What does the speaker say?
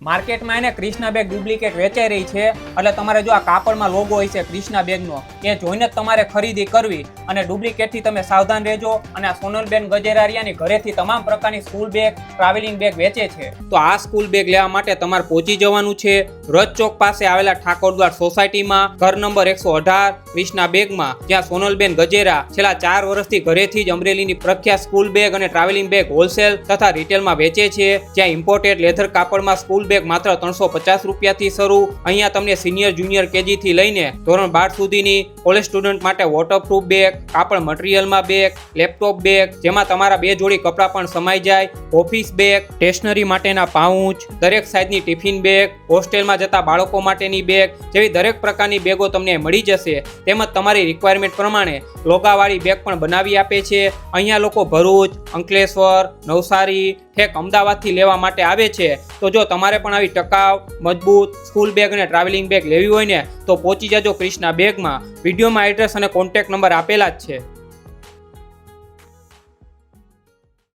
માર્કેટમાં એને Krishna bag duplicate વેચાઈ રહી છે, એટલે તમારે જો આ કાપડમાં લોગો હોય છે ક્રિષ્ના બેગનો, એ જોઈને જ તમારે ખરીદી કરવી. અને ડુપ્લિકેટથી તમે સાવધાન રહેજો. અને આ સોનલબેન ગજેરારિયાની ઘરેથી તમામ પ્રકારની સ્કૂલ બેગ, ટ્રાવેલિંગ બેગ વેચે છે. તો આ સ્કૂલ બેગ લેવા માટે તમારે પહોંચી જવાનું છે રજ ચોક પાસે આવેલા ઠાકોરદ્વાર સોસાયટીમાં, ઘર નંબર 118, ક્રિષ્ના બેગમાં, જ્યાં સોનલબેન ગજેરા છેલ્લા 4 વર્ષથી ઘરેથી જ અમરેલીની પ્રખ્યાત સ્કૂલ બેગ અને ટ્રાવેલિંગ બેગ હોલસેલ તથા રિટેલમાં વેચે છે. જ્યાં ઇમ્પોર્ટેડ લેધર કાપડમાં સ્કૂલ બેગ માત્ર 350 રૂપિયાથી શરૂ. અહીંયા તમને સિનિયર જુનિયર કેજી થી લઈને ધોરણ 12 સુધીની કોલેજ સ્ટુડન્ટ માટે વોટરપ્રૂફ બેગ, કાપડ મટીરિયલમાં બેગ, લેપટોપ બેગ જેમાં તમારા 2 જોડી કપડાં પણ સમાઈ જાય, ઓફિસ બેગ, સ્ટેશનરી માટેના પાઉચ, દરેક સાઇઝની ટિફિન બેગ, હોસ્ટેલમાં જતા બાળકો માટેની બેગ જેવી દરેક પ્રકારની બેગો તમને મળી જશે. તેમજ તમારી રિક્વાયરમેન્ટ પ્રમાણે લોગાવાળી બેગ પણ બનાવી આપે છે. અહીંયા લોકો ભરૂચ, અંકલેશ્વર, નવસારી, ઠેક અમદાવાદથી લેવા માટે આવે છે. તો જો તમારે પણ આવી ટકાઉ, મજબૂત સ્કૂલ બેગ અને ટ્રાવેલિંગ બેગ લેવી હોય ને તો પહોંચી જજો ક્રિષ્ના બેગમાં. વિડીયોમાં એડ્રેસ અને કોન્ટેક્ટ નંબર આપેલા જ છે.